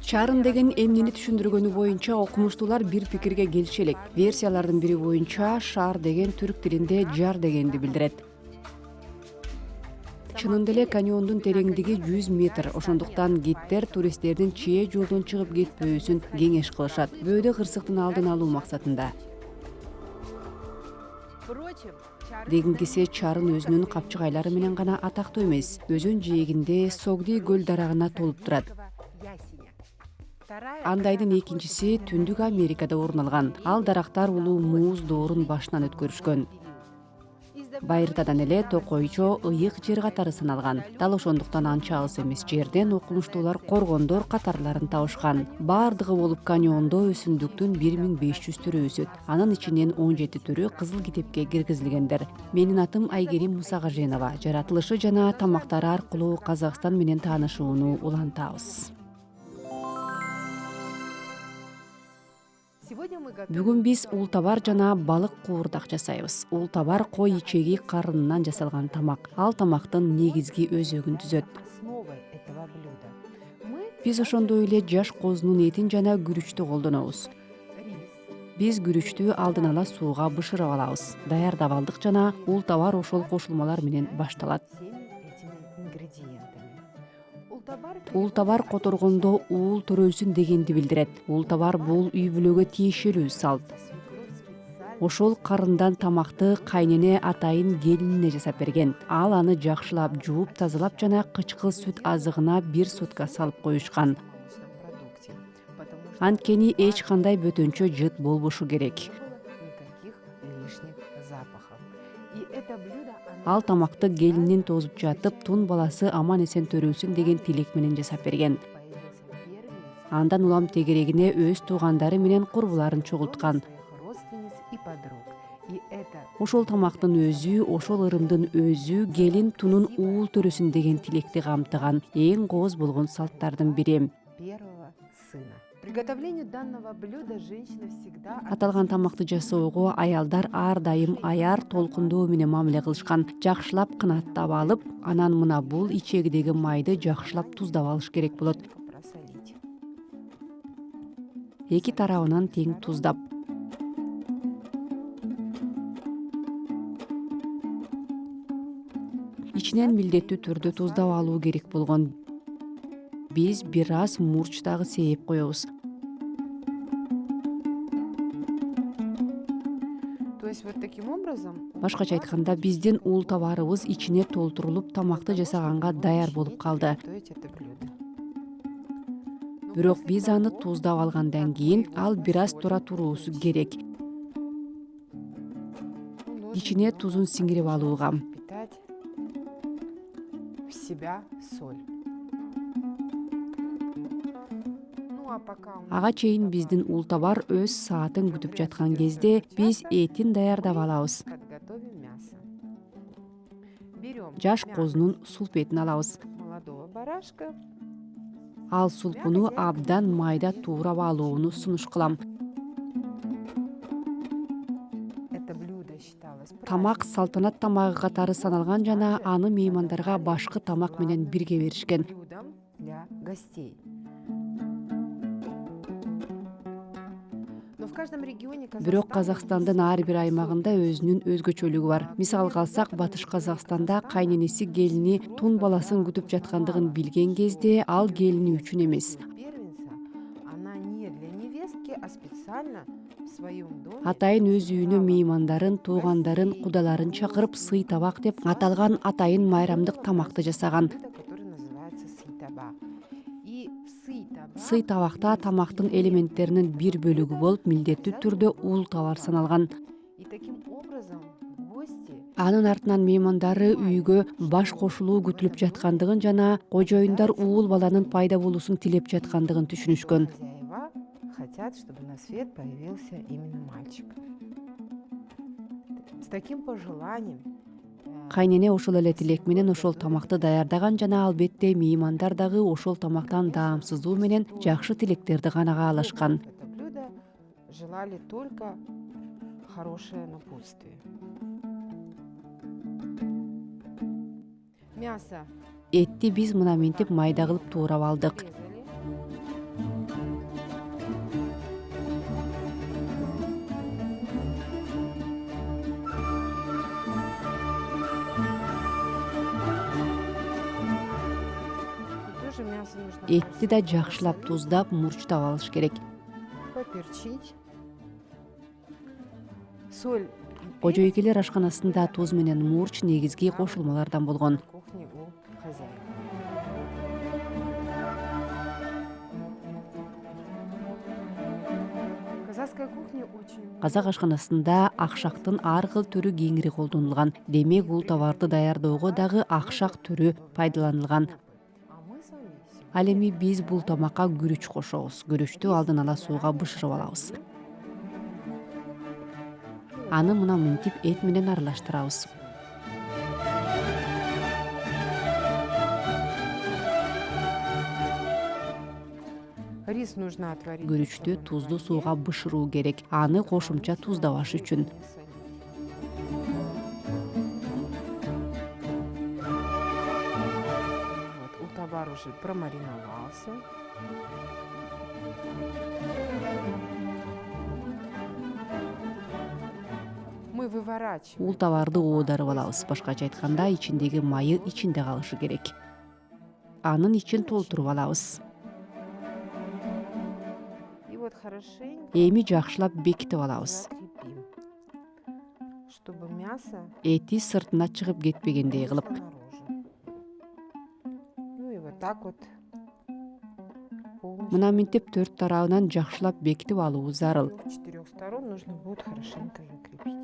Чарын деген эмнени түшүндүргөнү боюнча окумуштуулар бир пикирге келиши элек. Версиялардын бири боюнча шар деген түрк тилинде жар дегенди билдирет. Чынында эле каньондун тереңдиги 100 метр. Ошондуктан гиддер туристтердин чээ жолдон чыгып кетпөөсүн кеңеш кылышат. Бөөдө кырсыктын алдын алуу максатында. Дегингиси чарын өзүнүн капчыгайлары менен гана атактуу эмес. Өзөн жээгинде Согди көл дарагына толуп турат. Андайдын экинчиси Түндүк Америкада орун алган. Ал дарактар улуу мууз доорун башынан өткөрүшкөн. Байыртадан эле Токойчо ыйык жер катары саналган. Дал ошондуктан анча алыс эмес жерден окумуштуулар коргондор катарларын табышкан. Бардыгы болуп каньондо өсүмдүктүн 1500 түрү өсөт. Анын ичинен 17 түрү кызыл китепке киргизилгендер. Менин атым Айгерим Мусагаженова. Жаратылышы жана тамактары аркылуу Казакстан менен таанышууну улантабыз. Бүгүн биз ултабар жана балык куурдак жасайбыз. Ултабар кой ичеги карынынан жасалган тамак. Ал тамактын негизги өзөгүн түзөт. Биз ошондой эле жаш козунун этин жана күрүчтү колдонобуз. Биз күрүчтү алдын ала сууга бышырып алабыз. Даярдап алдык жана ултабар ошол кошулмалар менен башталат. Ултабар которгондо уул төрөлсүн дегенди билдирет. Ултабар бул үй бүлөгө тиешелүү салт. Ошол карындан тамакты кайнене атайын келинине жасап берген. Ал аны жакшылап жууп, тазалап жана кычкыл сүт азыгына 1 сутка салып коюшкан. Анткени эч кандай бөтөнчө жыт болбошу керек. Ал тамакты келинин тозуп жатып, тун баласы аман эсен төрөлсүн деген тилек менен жасап берген. Андан улам тегерегине өз туугандары менен курбуларын чогулткан. Ошол тамактын өзү, ошол ырымдын өзү келин тунун уул төрөсүн деген тилекти камтыган эң кооз болгон салттардын бири. Аталган тамакты жасоого аялдар ар дайым аяр толкундоо менен мамиле кылышкан. Жакшылап кынаттап алып, анан мына бул ичегидеги майды жакшылап туздап алыш керек болот. Эки тарабынан тең туздап. Ичинен милдеттүү түрдө туздап алуу керек болгон. Биз бир аз мурч дагы сээп коебуз. Башкача айтканда, биздин ултабарыбыз ичине толтурулуп, тамакты жасаганга даяр болуп калды. Бирок биз аны туздап алгандан кийин ал бир аз тура туруусу керек. Ичине тузун сиңирип алууга. Ага чейин биздин ултабар өз саатын күтүп жаткан кезде биз этин даярдап алабыз. Жаш козунун сулп этин алабыз. Ал сулпуну абдан майда туурап алууну сунуш кылам. Тамак салтанат тамагы катары саналган жана аны меймандарга башкы тамак менен бирге беришкен. Бирок Казакстандын ар бир аймагында өзүнүн өзгөчөлүгү бар. Мисалга алсак, Батыш Казакстанда кайненеси келини тун баласын күтүп жаткандыгын билген кезде ал келини үчүн эмес, атайын өз үйүнө меймандарын, туугандарын, кудаларын чакырып сый табак деп аталган атайын майрамдык тамакты жасаган. Сый табакта тамактын элементтеринин бир бөлүгү болуп, милдеттүү түрдө ултабар саналган. Анын артынан меймандары үйгө баш кошулуу күтүлүп жаткандыгын жана кожоюндар уул баланын пайда болуусун тилеп жаткандыгын түшүнүшкөн. Кайнене ошол эле тилек менен ошол тамакты даярдаган жана албетте меймандар дагы ошол тамактан даамсыздуу менен жакшы тилектерди канага алышкан. Этти биз мына минтип майда кылып туурап алдык. Этти да жакшылап туздап, мурчтап алыш керек. Поперчить. Соль. и Кожо перец экелер ашканасында туз менен мурч негизги кошулмалардан болгон. на кухне у хозяина. Казахская кухня очень... Казак ашканасында акшактын ар кыл түрү кеңири колдонулган. Демек, бул товарды даярдоого дагы акшак түрү пайдаланылган. А мы с вами сегодня Ал эми биз бул тамакка күрүч кошобуз. Күрүчтү алдын ала сууга бышырып алабыз. Аны мына мынтип эт менен аралаштырабыз. рис нужно отварить. Күрүчтү тузду сууга бышыруу керек. Аны кошумча туздабаш үчүн. Вот, утовар уже промариновался. Мы выворачиваем. Бул товарды оодарып алабыз. Башкача айтканда, ичиндеги майы ичинде калышы керек. Анын ичин толтуруп алабыз. И вот хорошенько Эми жакшылап бекитип алабыз. закрепим, чтобы мясо Эти сыртына чыгып кетпегендей кылып. вышло наружу. Ну и вот так вот полностью. Мына мынтип төрт тарабынан жакшылап бекитип алуу зарыл. С 4 сторон нужно будет хорошенько закрепить.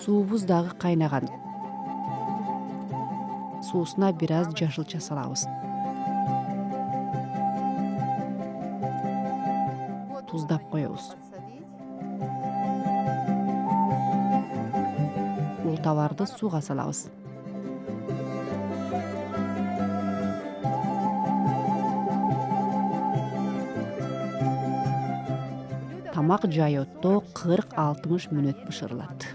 Суубуз дагы кайнаган. Суусуна бир аз жашылча салабыз. Туздап коебуз. Бул товарды сууга салабыз. Тамак жай отто 40-60 мүнөт бышырылат.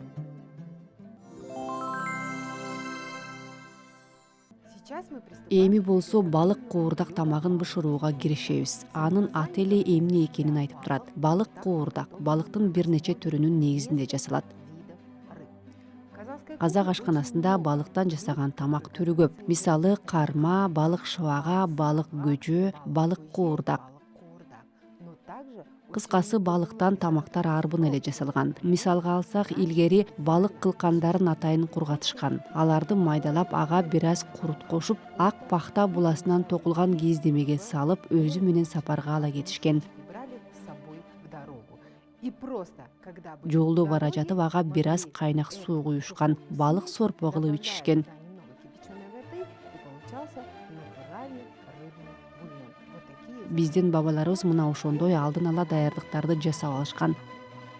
Сейчас мы приступаем. Эми болсо балык куурдак тамагын бышырууга киришебиз. Анын аты эле эмне экенин айтып турат. Балык куурдак балыктын бир нече түрүнүн негизинде жасалат. Казак ашканасында балыктан жасаган тамак түрү көп. Мисалы, карма, балык шыбага, балык көжө, балык куурдак. Но также Кыскасы, балыктан тамактар арбын эле жасалган. Мисалга алсак, илгери балык кылкандарын атайын кургатышкан. Аларды майдалап, ага бир аз курут кошуп, ак пахта буласынан токулган киздемеге салып, өзү менен сапарга ала кетишкен. брали с собой в дорогу. И просто, когда были Жолдо в бара дороге, жатып, ага бир аз вот кайнак здесь суу вот куюшкан. Балык сорпо кылып добавляют ичишкен. туда немного кипяченой воды, и получался натуральный рыбный бульон. Вот такие. Биздин бабаларыбыз мына ошондой алдын ала даярдыктарды жасап алышкан.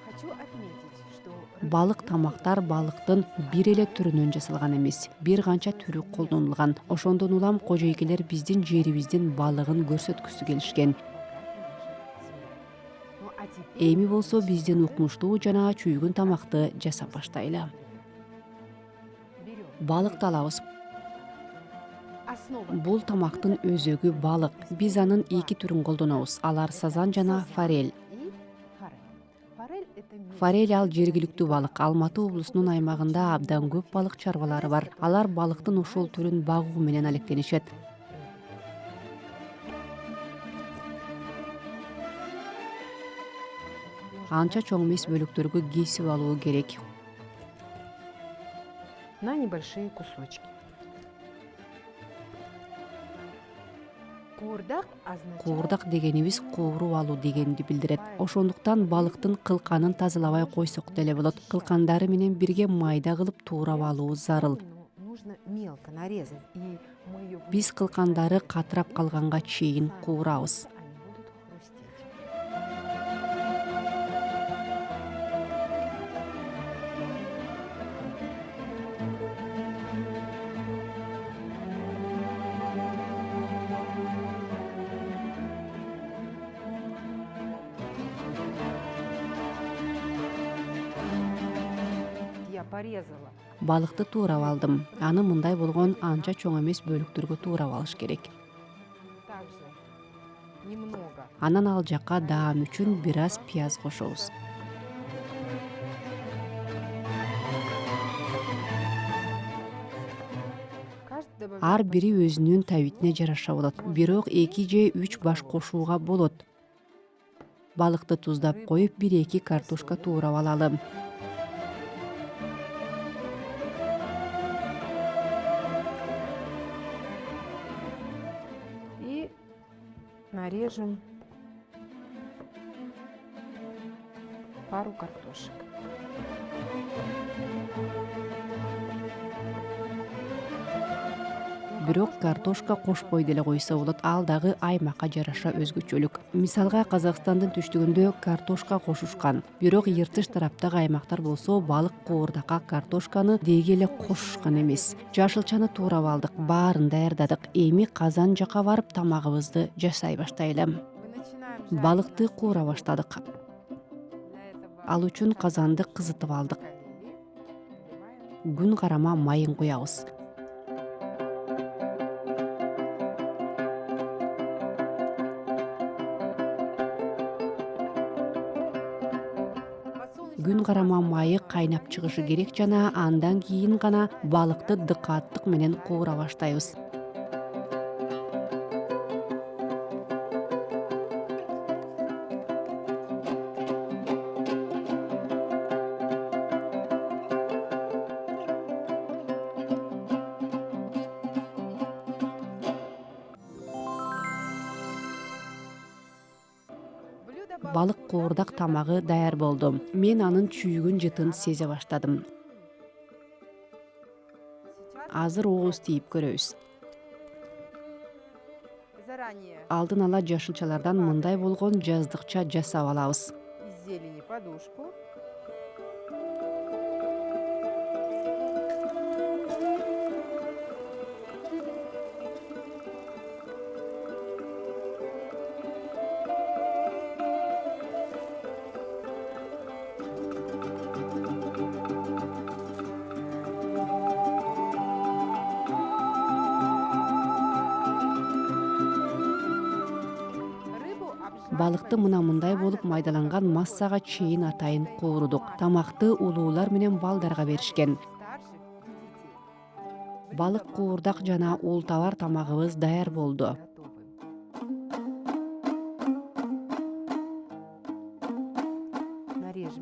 Хочу отметить, что Балык тамактар балыктын бир эле түрүнөн жасалган эмес. Бир канча түрү колдонулган. Ошондон улам кожо экелер биздин жерибиздин балыгын көрсөткүсү келишкен. Ну, а теперь Эми болсо биздин укмуштуу жана чүйгүн тамакты жасап баштайлы. берем Балыкты алабыз. основа. Бул тамактын өзөгү балык. Биз анын эки түрүн колдонобуз. Алар сазан жана форель. И форель. Форель это мелкий. Форель ал жергиликтүү балык. Алматы облусунун аймагында абдан көп балык чарбалары бар. Алар балыктын ошол түрүн багуу менен алектенишет. Анча чоң эмес бөлүктөргө кесип алуу керек. На небольшие кусочки. Куурдак означает Куурдак дегенибиз кууруп алуу дегенди билдирет. Ошондуктан балыктын кылканын тазалабай койсок деле болот. Кылкандары менен бирге майда кылып туурап алуу зарыл. нужно мелко нарезать. И мы ее будем Биз кылкандары катырап калганга чейин куурабыз. они будут хрустеть. Я порезала. Балыкты туурап алдым. Аны мындай болгон анча чоң эмес бөлүктөргө туурап алыш керек. немного. Анан ал жакка даам үчүн бир аз пияз кошобуз. Ар бири өзүнүн табитине жараша болот. Бирок 2 же 3 баш кошууга болот. Балыкты туздап коюп, 1-2 картошка туурап алалы. И нарежем пару картошек. Бирок картошка кошпой деле койсо болот. Ал дагы аймакка жараша өзгөчөлүк. Мисалга, Казакстандын түштүгүндө картошка кошушкан. Бирок Иртыш тараптагы аймактар болсо балык коордакка картошканы деги эле кошушкан эмес. Жашылчаны туурап алдык, баарын даярдадык. Эми казан жака барып тамагыбызды жасай баштайлы. Балыкты куура баштадык. Ал үчүн казанды кызытып алдык. Күн карама майын куябыз. Күн карама майы кайнап чыгышы керек жана андан кийин гана балыкты дыкааттык менен куура баштайбыз. Балык коордак тамагы даяр болду. Мен анын чүйгүн жытын сезе баштадым. Азыр ооз тийип көрөбүз. Алдын ала жашылчалардан мындай болгон жаздыкча жасап алабыз. Из зелени подушку. Балыкты мындай болуп майдаланган массага чейин атайын куурудук. Тамакты улуулар менен балдарга беришкен. Балык куурдак жана ултабар тамагыбыз даяр болду.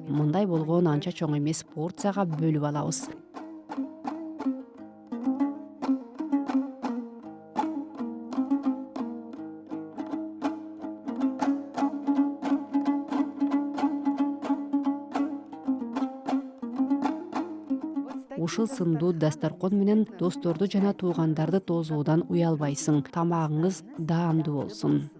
Мындай болгон анча чоң эмес, порцияга бөлүп алабыз. Ушул сындуу дасторкон менен досторду жана туугандарды тосуудан уялбайсың. Тамагыңыз даамдуу болсун.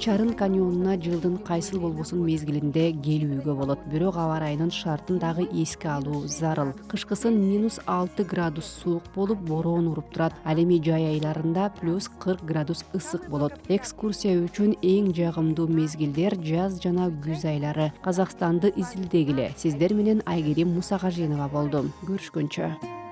Чарын каньонуна жылдын кайсыл болбосун мезгилинде келүүгө болот. Бирок аба ырайынын шартын дагы эске алуу зарыл. Кышкысын -6 градус суук болуп, бороон уруп турат. Ал эми жай айларында +40 градус ысык болот. Экскурсия үчүн эң жагымдуу мезгилдер жаз жана күз айлары. Казакстанды изилдегиле. Сиздер менен Айгерим Мусагажинова болду. Көрүшкөнчө.